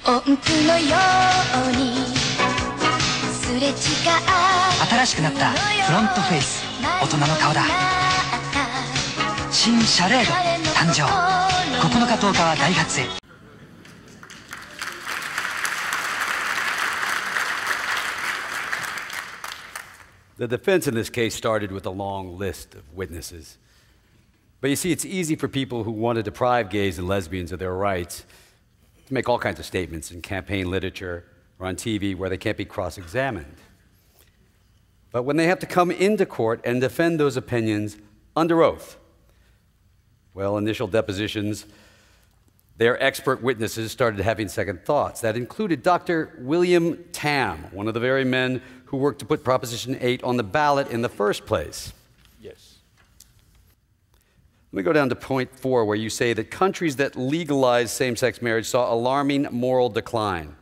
音符のようにすれ違う新しくなったフロントフェイス、大人の顔だ。新シャレード誕生。9日10日はダイハツへ。The defense in this case started with a long list of witnesses. But you see, it's easy for people who want to deprive gays and lesbians of their rights to make all kinds of statements in campaign literature or on TV where they can't be cross-examined. But when they have to come into court and defend those opinions under oath, well, initial depositions, their expert witnesses started having second thoughts. That included Dr. William Tam, one of the very men who worked to put Proposition 8 on the ballot in the first place. Yes. Let me go down to point 4, where you say that countries that legalized same-sex marriage saw alarming moral decline.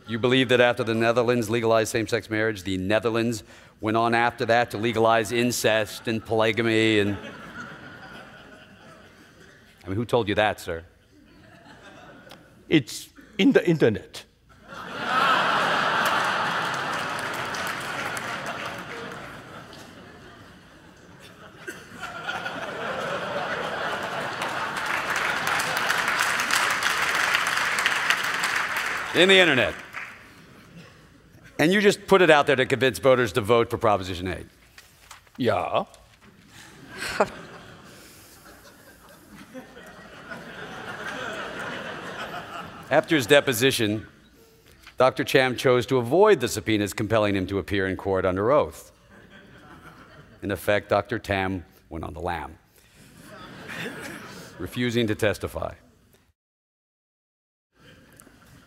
You believe that after the Netherlands legalized same-sex marriage, the Netherlands went on after that to legalize incest and polygamy and... I mean, who told you that, sir? It's in the internet. In the internet. And you just put it out there to convince voters to vote for Proposition 8. Yeah. After his deposition, Dr. Cham chose to avoid the subpoenas compelling him to appear in court under oath. In effect, Dr. Tam went on the lam, refusing to testify.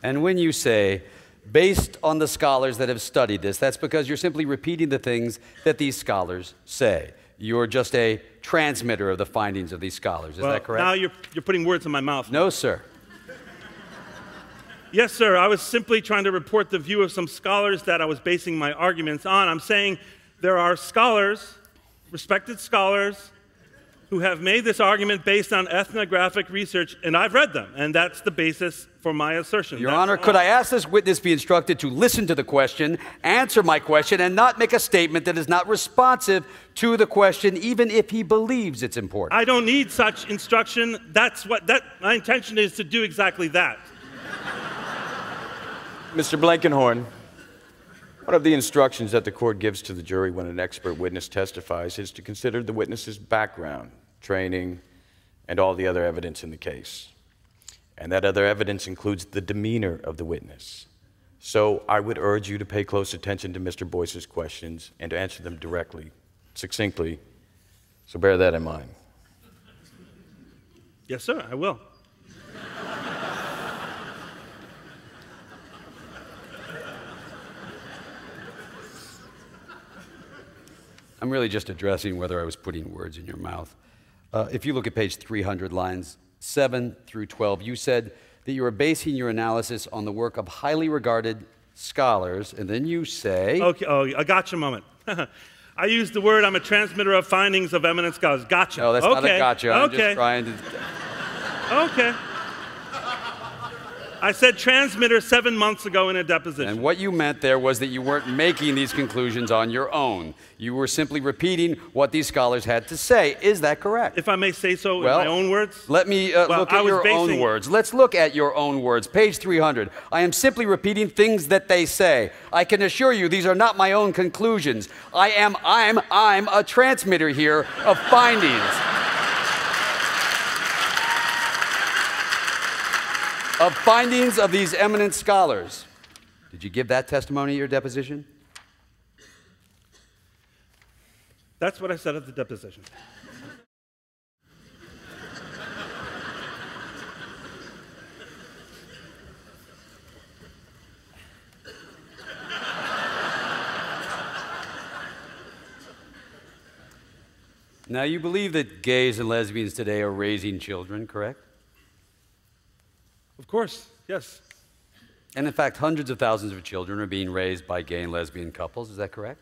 And when you say, based on the scholars that have studied this, that's because you're simply repeating the things that these scholars say. You're just a transmitter of the findings of these scholars. Is that correct? Now you're putting words in my mouth. No, sir. Yes, sir. I was simply trying to report the view of some scholars that I was basing my arguments on. I'm saying there are scholars, respected scholars, who have made this argument based on ethnographic research, and I've read them, and that's the basis for my assertion. Your Honor, could I ask this witness be instructed to listen to the question, answer my question, and not make a statement that is not responsive to the question, even if he believes it's important? I don't need such instruction. My intention is to do exactly that. Mr. Blankenhorn, one of the instructions that the court gives to the jury when an expert witness testifies is to consider the witness's background, training, and all the other evidence in the case. And that other evidence includes the demeanor of the witness. So I would urge you to pay close attention to Mr. Boyce's questions and to answer them directly, succinctly. So bear that in mind. Yes, sir, I will. I'm really just addressing whether I was putting words in your mouth. If you look at page 300, lines 7 through 12, you said that you were basing your analysis on the work of highly regarded scholars, and then you say... Okay, I gotcha moment. I used the word, I'm a transmitter of findings of eminent scholars. Gotcha. No, that's not a gotcha. I'm just trying to... Okay. I said transmitter 7 months ago in a deposition. And what you meant there was that you weren't making these conclusions on your own. You were simply repeating what these scholars had to say. Is that correct? If I may say so in my own words? Let me look at your own words. Let's look at your own words. Page 300. I am simply repeating things that they say. I can assure you these are not my own conclusions. I'm a transmitter here of findings. Of findings of these eminent scholars. Did you give that testimony at your deposition? That's what I said at the deposition. Now, you believe that gays and lesbians today are raising children, correct? Of course, yes. And in fact, hundreds of thousands of children are being raised by gay and lesbian couples. Is that correct?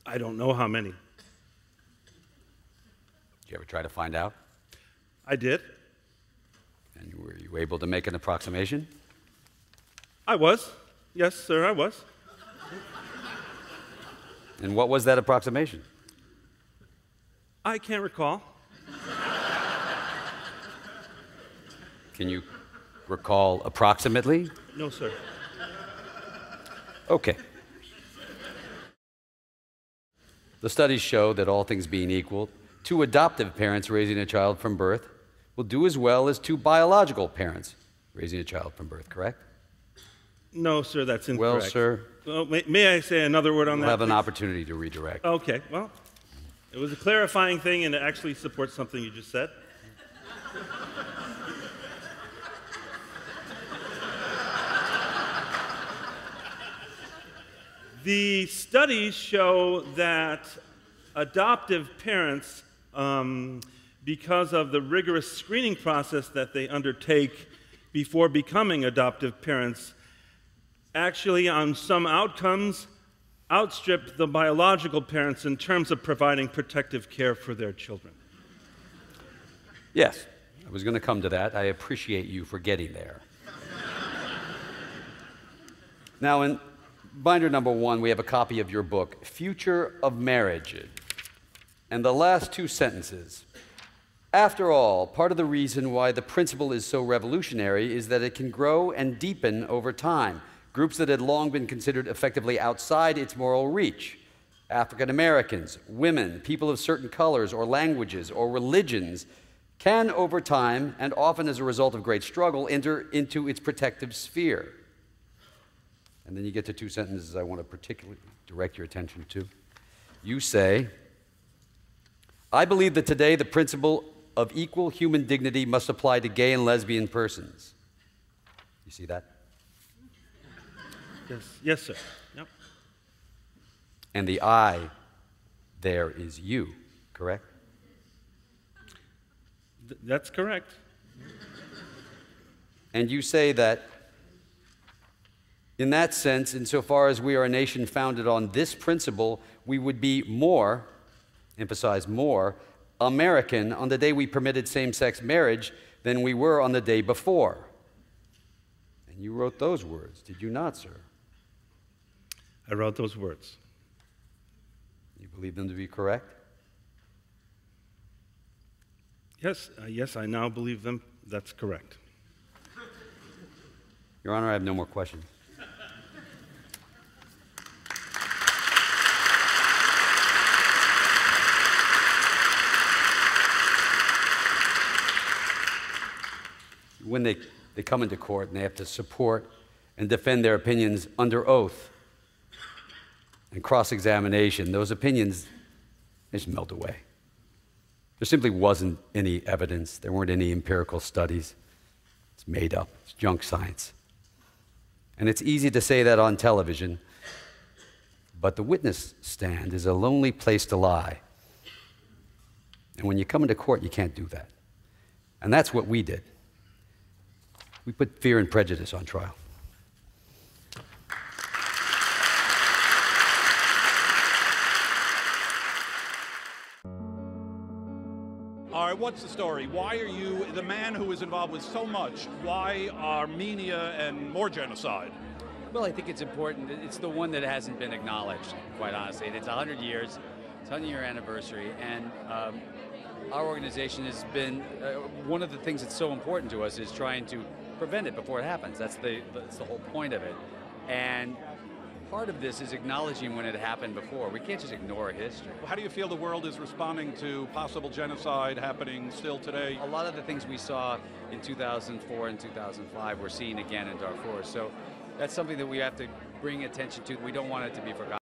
I don't know how many. Did you ever try to find out? I did. And were you you able to make an approximation? I was. Yes, sir, I was. And what was that approximation? I can't recall. Can you recall approximately? No, sir. Okay. The studies show that all things being equal, two adoptive parents raising a child from birth will do as well as two biological parents raising a child from birth, correct? No, sir, that's incorrect. Well, sir, Well, may I say another word on you'll that? have an please? opportunity to redirect. Okay, well, it was a clarifying thing, and it actually supports something you just said. The studies show that adoptive parents, because of the rigorous screening process that they undertake before becoming adoptive parents, actually, on some outcomes, outstrip the biological parents in terms of providing protective care for their children. Yes, I was going to come to that. I appreciate you for getting there. Now, in binder number 1, we have a copy of your book, Future of Marriage. And the last two sentences. After all, part of the reason why the principle is so revolutionary is that it can grow and deepen over time. Groups that had long been considered effectively outside its moral reach, African Americans, women, people of certain colors or languages or religions, can over time, and often as a result of great struggle, enter into its protective sphere. And then you get to two sentences I want to particularly direct your attention to. You say, I believe that today the principle of equal human dignity must apply to gay and lesbian persons. You see that? Yes, sir. Yep. And the I there is you, correct? That's correct. And you say that in that sense, insofar as we are a nation founded on this principle, we would be more, emphasize more, American on the day we permitted same-sex marriage than we were on the day before. And you wrote those words, did you not, sir? I wrote those words. You believe them to be correct? Yes, I now believe them. That's correct. Your Honor, I have no more questions. When they come into court and they have to support and defend their opinions under oath and cross-examination, those opinions, they just melt away. There simply wasn't any evidence. There weren't any empirical studies. It's made up. It's junk science. And it's easy to say that on television, but the witness stand is a lonely place to lie. And when you come into court, you can't do that. And that's what we did. We put Fear and Prejudice on trial. All right, what's the story? Why are you the man who is involved with so much? Why Armenia and more genocide? Well, I think it's important. It's the one that hasn't been acknowledged, quite honestly. And it's 100 years, it's 100-year anniversary, and our organization has been, one of the things that's so important to us is trying to prevent it before it happens. That's the whole point of it. And part of this is acknowledging when it happened before. We can't just ignore history. How do you feel the world is responding to possible genocide happening still today? A lot of the things we saw in 2004 and 2005 we're seeing again in Darfur. So that's something that we have to bring attention to. We don't want it to be forgotten.